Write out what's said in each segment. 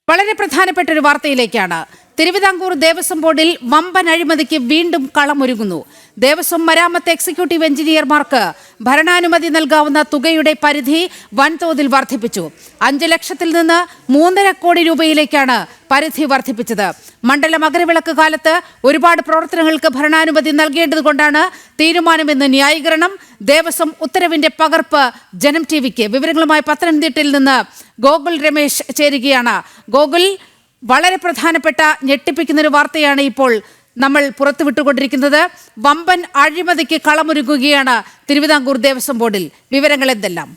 വളരെ പ്രധാനപ്പെട്ട ഒരു വാർത്തയിലേക്കാണ്. തിരുവിതാംകൂർ ദേവസ്വം ബോർഡിൽ വമ്പൻ അഴിമതിക്ക് വീണ്ടും കളമൊരുങ്ങുന്നു. ദേവസ്വം മരാമത്ത് എക്സിക്യൂട്ടീവ് എഞ്ചിനീയർമാർക്ക് ഭരണാനുമതി നൽകാവുന്ന തുകയുടെ പരിധി വൻതോതിൽ വർദ്ധിപ്പിച്ചു. 5 ലക്ഷത്തിൽ നിന്ന് 3.5 കോടി രൂപയിലേക്കാണ് പരിധി വർദ്ധിപ്പിച്ചത്. മണ്ഡല മകരവിളക്ക് കാലത്ത് ഒരുപാട് പ്രവർത്തനങ്ങൾക്ക് ഭരണാനുമതി നൽകേണ്ടതുകൊണ്ടാണ് തീരുമാനമെന്ന് ന്യായീകരണം. ദേവസ്വം ഉത്തരവിന്റെ പകർപ്പ് ജനം ടിവിക്ക്. വിവരങ്ങളുമായി പത്തനംതിട്ടയിൽ നിന്ന് ഗോകുൽ രമേശ് ചേരുകയാണ്. ഗോകുൽ, വളരെ പ്രധാനപ്പെട്ട ഞെട്ടിപ്പിക്കുന്നൊരു വാർത്തയാണ് ഇപ്പോൾ നമ്മൾ പുറത്തുവിട്ടുകൊണ്ടിരിക്കുന്നത്. വമ്പൻ അഴിമതിക്ക് കളമൊരുങ്ങുകയാണ് തിരുവിതാംകൂർ ദേവസ്വം ബോർഡിൽ. വിവരങ്ങൾ എന്തെല്ലാം?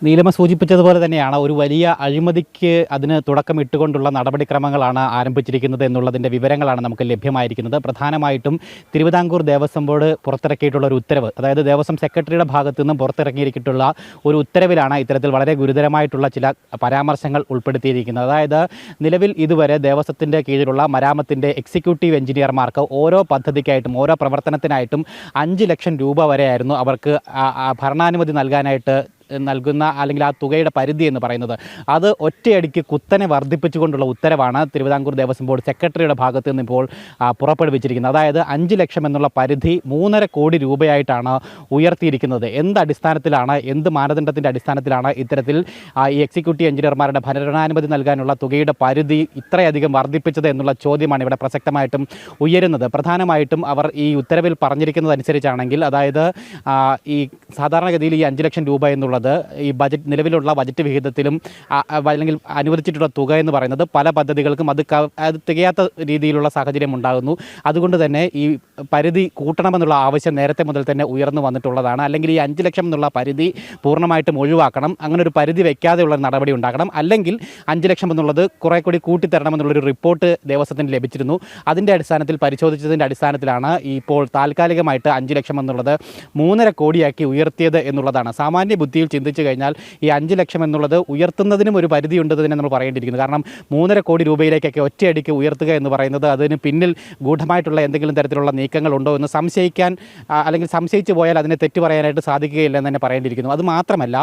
നീലിമ സൂചിപ്പിച്ചതുപോലെ തന്നെയാണ് ഒരു വലിയ അഴിമതിക്ക് അതിന് തുടക്കമിട്ടുകൊണ്ടുള്ള നടപടിക്രമങ്ങളാണ് ആരംഭിച്ചിരിക്കുന്നത് എന്നുള്ളതിൻ്റെ വിവരങ്ങളാണ് നമുക്ക് ലഭ്യമായിരിക്കുന്നത്. പ്രധാനമായിട്ടും തിരുവിതാംകൂർ ദേവസ്വം ബോർഡ് പുറത്തിറക്കിയിട്ടുള്ള ഒരു ഉത്തരവ്, അതായത് ദേവസ്വം സെക്രട്ടറിയുടെ ഭാഗത്തു നിന്നും പുറത്തിറക്കിയിട്ടുള്ള ഒരു ഉത്തരവിലാണ് ഇത്തരത്തിൽ വളരെ ഗുരുതരമായിട്ടുള്ള ചില പരാമർശങ്ങൾ ഉൾപ്പെടുത്തിയിരിക്കുന്നത്. അതായത് നിലവിൽ ഇതുവരെ ദേവസ്വത്തിൻ്റെ കീഴിലുള്ള മരാമത്തിൻ്റെ എക്സിക്യൂട്ടീവ് എഞ്ചിനീയർമാർക്ക് ഓരോ പദ്ധതിക്കായിട്ടും ഓരോ പ്രവർത്തനത്തിനായിട്ടും 5 ലക്ഷം രൂപ വരെയായിരുന്നു അവർക്ക് ഭരണാനുമതി നൽകുന്ന അല്ലെങ്കിൽ ആ തുകയുടെ പരിധി എന്ന് പറയുന്നത്. അത് ഒറ്റയടിക്ക് കുത്തനെ വർദ്ധിപ്പിച്ചുകൊണ്ടുള്ള ഉത്തരവാണ് തിരുവിതാംകൂർ ദേവസ്വം ബോർഡ് സെക്രട്ടറിയുടെ ഭാഗത്ത് നിന്ന് ഇപ്പോൾ പുറപ്പെടുവിച്ചിരിക്കുന്നത്. അതായത് 5 ലക്ഷം എന്നുള്ള പരിധി 3.5 കോടി രൂപയായിട്ടാണ് ഉയർത്തിയിരിക്കുന്നത്. എന്ത് മാനദണ്ഡത്തിൻ്റെ അടിസ്ഥാനത്തിലാണ് ഇത്തരത്തിൽ ഈ എക്സിക്യൂട്ടീവ് എഞ്ചിനീയർമാരുടെ ഭരണാനുമതി നൽകാനുള്ള തുകയുടെ പരിധി ഇത്രയധികം വർദ്ധിപ്പിച്ചത് എന്നുള്ള ചോദ്യമാണ് ഇവിടെ പ്രസക്തമായിട്ടും ഉയരുന്നത്. പ്രധാനമായിട്ടും അവർ ഈ ഉത്തരവിൽ പറഞ്ഞിരിക്കുന്നതനുസരിച്ചാണെങ്കിൽ, അതായത് ഈ സാധാരണഗതിയിൽ ഈ 5 ലക്ഷം രൂപ എന്നുള്ളത് ഈ നിലവിലുള്ള ബജറ്റ് വിഹിതത്തിലും അല്ലെങ്കിൽ അനുവദിച്ചിട്ടുള്ള തുക എന്ന് പറയുന്നത് പല പദ്ധതികൾക്കും അത് തികയാത്ത രീതിയിലുള്ള സാഹചര്യം ഉണ്ടാകുന്നു. അതുകൊണ്ട് തന്നെ ഈ പരിധി കൂട്ടണമെന്നുള്ള ആവശ്യം നേരത്തെ മുതൽ തന്നെ ഉയർന്നു വന്നിട്ടുള്ളതാണ്. അല്ലെങ്കിൽ ഈ 5 ലക്ഷം എന്നുള്ള പരിധി പൂർണ്ണമായിട്ടും ഒഴിവാക്കണം, അങ്ങനെ ഒരു പരിധി വയ്ക്കാതെയുള്ള നടപടി ഉണ്ടാക്കണം. അല്ലെങ്കിൽ 5 ലക്ഷം എന്നുള്ളത് കുറെ കൂടി കൂട്ടിത്തരണമെന്നുള്ളൊരു റിപ്പോർട്ട് ദേവസ്വത്തിന് ലഭിച്ചിരുന്നു. അതിൻ്റെ അടിസ്ഥാനത്തിൽ പരിശോധിച്ചതിൻ്റെ അടിസ്ഥാനത്തിലാണ് ഇപ്പോൾ താൽക്കാലികമായിട്ട് 5 ലക്ഷം എന്നുള്ളത് 3.5 കോടിയാക്കി ഉയർത്തിയത് എന്നുള്ളതാണ്. സാമാന്യ ബുദ്ധിയിൽ ചിന്തിച്ചു കഴിഞ്ഞാൽ ഈ 5 ലക്ഷം എന്നുള്ളത് ഉയർത്തുന്നതിനും ഒരു പരിധി ഉണ്ടെന്ന് തന്നെ നമ്മൾ പറയേണ്ടിയിരിക്കുന്നു. കാരണം 3.5 കോടി രൂപയിലേക്കൊക്കെ ഒറ്റയടിക്ക് ഉയർത്തുക എന്ന് പറയുന്നത് അതിന് പിന്നിൽ ഗൂഢമായിട്ടുള്ള എന്തെങ്കിലും തരത്തിലുള്ള നീക്കങ്ങൾ ഉണ്ടോ എന്ന് സംശയിക്കാൻ അല്ലെങ്കിൽ സംശയിച്ചു പോയാൽ അതിനെ തെറ്റു പറയാനായിട്ട് സാധിക്കുകയില്ലെന്ന് തന്നെ പറയേണ്ടിയിരിക്കുന്നു. അതുമാത്രമല്ല,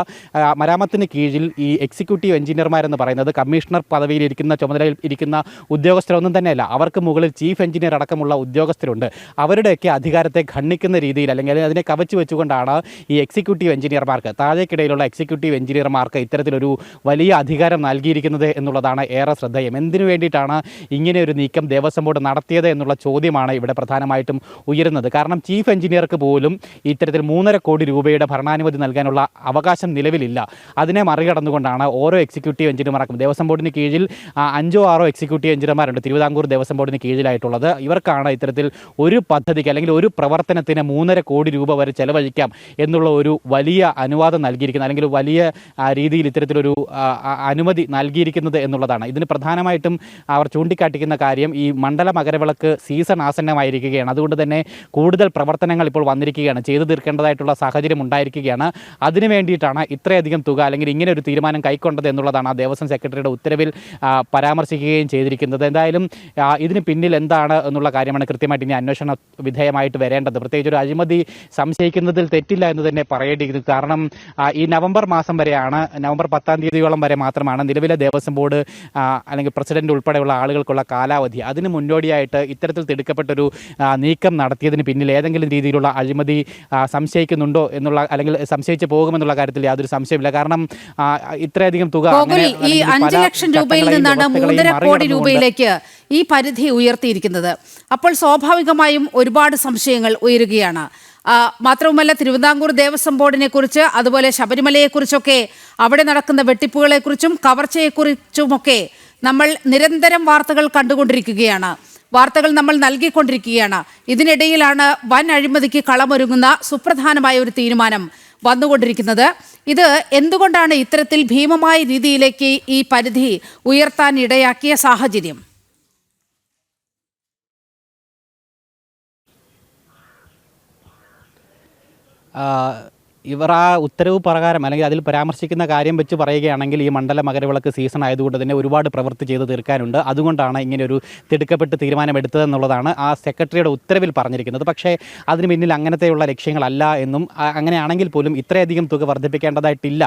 മരാമത്തിന് കീഴിൽ ഈ എക്സിക്യൂട്ടീവ് എഞ്ചിനീയർമാരെന്ന് പറയുന്നത് കമ്മീഷണർ പദവിയിൽ ചുമതലയിൽ ഇരിക്കുന്ന ഉദ്യോഗസ്ഥരൊന്നും തന്നെയല്ല. അവർക്ക് മുകളിൽ ചീഫ് എഞ്ചിനീയർ അടക്കമുള്ള ഉദ്യോഗസ്ഥരുണ്ട്. അവരുടെയൊക്കെ അധികാരത്തെ ഖണ്ഡിക്കുന്ന രീതിയിൽ അല്ലെങ്കിൽ അതിനെ കവച്ചു വെച്ചുകൊണ്ടാണ് ഈ എക്സിക്യൂട്ടീവ് എഞ്ചിനീയർമാർക്ക്, താഴേക്കിടയിലുള്ള എക്സിക്യൂട്ടീവ് എഞ്ചിനീയർമാർക്ക് ഇത്തരത്തിലൊരു വലിയ അധികാരം നൽകിയിരിക്കുന്നത് എന്നുള്ളതാണ് ഏറെ ശ്രദ്ധേയം. എന്തിനു വേണ്ടിയിട്ടാണ് ഇങ്ങനെ ഒരു നീക്കം ദേവസ്വം ബോർഡ് നടത്തിയത് എന്നുള്ള ചോദ്യമാണ് ഇവിടെ പ്രധാനമായിട്ടും ഉയരുന്നത്. കാരണം ചീഫ് എഞ്ചിനീയർക്ക് പോലും ഇത്തരത്തിൽ 3.5 കോടി രൂപയുടെ ഭരണാനുമതി നൽകാനുള്ള അവകാശം നിലവിലില്ല. അതിനെ മറികടന്നുകൊണ്ടാണ് ഓരോ എക്സിക്യൂട്ടീവ് എഞ്ചിനീയർമാർക്കും, ദേവസ്വം ബോർഡിന് കീഴിൽ 5 or 6 എക്സിക്യൂട്ടീവ് എഞ്ചിനീയർമാരുണ്ട് തിരുവിതാംകൂർ ദേവസ്വം ബോർഡിന് കീഴിലായിട്ടുള്ളത്. ഇവർക്കാണ് ഇത്തരത്തിൽ ഒരു പദ്ധതിക്ക് അല്ലെങ്കിൽ ഒരു പ്രവർത്തനത്തിന് 3.5 കോടി രൂപ വരെ ചെലവഴിക്കാം എന്നുള്ള ഒരു വലിയ അനുവാദം നൽകിയിരിക്കുന്നത്, അല്ലെങ്കിൽ വലിയ രീതിയിൽ ഇത്തരത്തിലൊരു അനുമതി നൽകിയിരിക്കുന്നത് എന്നുള്ളതാണ്. ഇതിന് പ്രധാനമായിട്ടും അവർ ചൂണ്ടിക്കാട്ടിക്കുന്ന കാര്യം ഈ മണ്ഡല മകരവിളക്ക് സീസൺ ആസന്നമായിരിക്കുകയാണ്. അതുകൊണ്ട് തന്നെ കൂടുതൽ പ്രവർത്തനങ്ങൾ ഇപ്പോൾ വന്നിരിക്കുകയാണ്, ചെയ്തു തീർക്കേണ്ടതായിട്ടുള്ള സാഹചര്യം ഉണ്ടായിരിക്കുകയാണ്. അതിനു വേണ്ടിയിട്ടാണ് ഇത്രയധികം തുക അല്ലെങ്കിൽ ഇങ്ങനെ ഒരു തീരുമാനം കൈക്കൊണ്ടത് എന്നുള്ളതാണ് ആ ദേവസ്വം സെക്രട്ടറിയുടെ ഉത്തരവിൽ പരാമർശിക്കുകയും ചെയ്തിരിക്കുന്നത്. എന്തായാലും ഇതിന് പിന്നിൽ എന്താണ് എന്നുള്ള കാര്യമാണ് കൃത്യമായിട്ട് ഇനി അന്വേഷണ വിധേയമായിട്ട് വരേണ്ടത്. പ്രത്യേകിച്ച് ഒരു അഴിമതി സംശയിക്കുന്നതിൽ തെറ്റില്ല എന്ന് തന്നെ പറയേണ്ടിയിരിക്കുന്നു. കാരണം ഈ നവംബർ മാസം വരെയാണ്, നവംബർ 10-ാം തീയതിയോളം വരെ മാത്രമാണ് നിലവിലെ ദേവസ്വം ബോർഡ് അല്ലെങ്കിൽ പ്രസിഡന്റ് ഉൾപ്പെടെയുള്ള ആളുകൾക്കുള്ള കാലാവധി. അതിന് മുന്നോടിയായിട്ട് ഇത്തരത്തിൽ തിടുക്കപ്പെട്ടൊരു നീക്കം നടത്തിയതിന് പിന്നിൽ ഏതെങ്കിലും രീതിയിലുള്ള അഴിമതി സംശയിക്കുന്നുണ്ടോ എന്നുള്ള, അല്ലെങ്കിൽ സംശയിച്ച് പോകുമെന്നുള്ള കാര്യത്തിൽ യാതൊരു സംശയമില്ല. കാരണം ഇത്രയധികം തുക, ഈ 5 ലക്ഷം രൂപയിൽ നിന്നാണ് 3.5 കോടി രൂപയിലേക്ക് ഈ പരിധി ഉയർത്തിയിരിക്കുന്നത്. അപ്പോൾ സ്വാഭാവികമായും ഒരുപാട് സംശയങ്ങൾ ഉയരുകയാണ്. മാത്രവുമല്ല, തിരുവിതാംകൂർ ദേവസ്വം ബോർഡിനെ കുറിച്ച്, അതുപോലെ ശബരിമലയെക്കുറിച്ചൊക്കെ, അവിടെ നടക്കുന്ന വെട്ടിപ്പുകളെക്കുറിച്ചും കവർച്ചയെക്കുറിച്ചുമൊക്കെ നമ്മൾ നിരന്തരം വാർത്തകൾ കണ്ടുകൊണ്ടിരിക്കുകയാണ്, വാർത്തകൾ നമ്മൾ നൽകിക്കൊണ്ടിരിക്കുകയാണ്. ഇതിനിടയിലാണ് വൻ അഴിമതിക്ക് കളമൊരുങ്ങുന്ന സുപ്രധാനമായ ഒരു തീരുമാനം വന്നുകൊണ്ടിരിക്കുന്നത്. ഇത് എന്തുകൊണ്ടാണ് ഇത്തരത്തിൽ ഭീമമായ രീതിയിലേക്ക് ഈ പരിധി ഉയർത്താൻ ഇടയാക്കിയ സാഹചര്യം? ഇവർ ആ ഉത്തരവ് പ്രകാരം അല്ലെങ്കിൽ അതിൽ പരാമർശിക്കുന്ന കാര്യം വെച്ച് പറയുകയാണെങ്കിൽ ഈ മണ്ഡല മകരവിളക്ക് സീസൺ ആയതുകൊണ്ട് തന്നെ ഒരുപാട് പ്രവൃത്തി ചെയ്ത് തീർക്കാനുണ്ട്, അതുകൊണ്ടാണ് ഇങ്ങനെ ഒരു തിടുക്കപ്പെട്ട് തീരുമാനമെടുത്തതെന്നുള്ളതാണ് ആ സെക്രട്ടറിയുടെ ഉത്തരവിൽ പറഞ്ഞിരിക്കുന്നത്. പക്ഷേ അതിന് പിന്നിൽ അങ്ങനത്തെയുള്ള ലക്ഷ്യങ്ങളല്ല എന്നും അങ്ങനെയാണെങ്കിൽ പോലും ഇത്രയധികം തുക വർദ്ധിപ്പിക്കേണ്ടതായിട്ടില്ല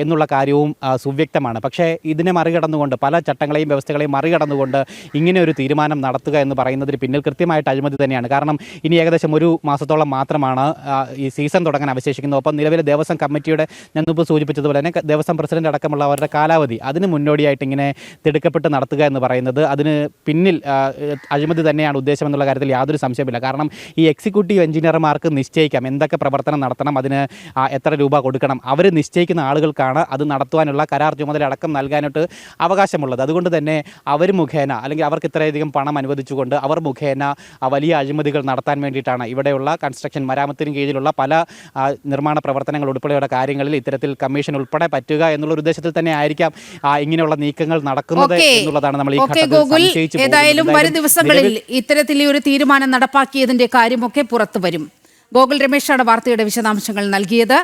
എന്നുള്ള കാര്യവും സുവ്യക്തമാണ്. പക്ഷേ ഇതിനെ മറികടന്നുകൊണ്ട് പല ചട്ടങ്ങളെയും വ്യവസ്ഥകളെയും മറികടന്നുകൊണ്ട് ഇങ്ങനെ ഒരു തീരുമാനം നടത്തുക എന്ന് പറയുന്നതിന് പിന്നിൽ കൃത്യമായിട്ട് അഴിമതി തന്നെയാണ്. കാരണം ഇനി ഏകദേശം ഒരു മാസത്തോളം മാത്രമാണ് ഈ സീസൺ തുടങ്ങാൻ അവശേഷിക്കുന്നത്. ഒപ്പം നിലവിലെ ദേവസ്വം കമ്മിറ്റിയുടെ ഞാൻ മുമ്പ് സൂചിപ്പിച്ചതുപോലെ തന്നെ ദേവസ്വം പ്രസിഡന്റ് അടക്കമുള്ള അവരുടെ കാലാവധി അതിന് മുന്നോടിയായിട്ട് ഇങ്ങനെ തിടുക്കപ്പെട്ട് നടത്തുക എന്ന് പറയുന്നത് അതിന് പിന്നിൽ അഴിമതി തന്നെയാണ് ഉദ്ദേശം എന്നുള്ള കാര്യത്തിൽ യാതൊരു സംശയമില്ല. കാരണം ഈ എക്സിക്യൂട്ടീവ് എഞ്ചിനീയർമാർക്ക് നിശ്ചയിക്കാം എന്തൊക്കെ പ്രവർത്തനം നടത്തണം, അതിന് എത്ര രൂപ കൊടുക്കണം. അവർ നിശ്ചയിക്കുന്ന ആളുകൾക്കാണ് അത് നടത്തുവാനുള്ള കരാർ ചുമതല അടക്കം നൽകാനായിട്ട് അവകാശമുള്ളത്. അതുകൊണ്ട് തന്നെ അവർ മുഖേന അല്ലെങ്കിൽ അവർക്ക് ഇത്രയധികം പണം അനുവദിച്ചുകൊണ്ട് അവർ മുഖേന വലിയ അഴിമതികൾ നടത്താൻ വേണ്ടിയിട്ടാണ് ഇവിടെയുള്ള കൺസ്ട്രക്ഷൻ മരാമത്തിന് കീഴിലുള്ള പല നിർമ്മാണ പ്രവർത്തനങ്ങൾ ഉൾപ്പെടെയുള്ള കാര്യങ്ങളിൽ ഇത്തരത്തിൽ കമ്മീഷൻ ഉൾപ്പെടെ പറ്റുക എന്നുള്ള ഉദ്ദേശത്തിൽ തന്നെ ആയിരിക്കാം ഇങ്ങനെയുള്ള നീക്കങ്ങൾ നടക്കുന്നത് എന്നുള്ളതാണ് നമ്മൾ ഈ ഘട്ടത്തിൽ ഏതായാലും വരും ദിവസങ്ങളിൽ ഇത്തരത്തിൽ ഒരു തീരുമാനം നടപ്പാക്കിയതിന്റെ കാര്യമൊക്കെ പുറത്തു വരും. ഗോകുൽ രമേശാണ് വാർത്തയുടെ വിശദാംശങ്ങൾ നൽകിയത്.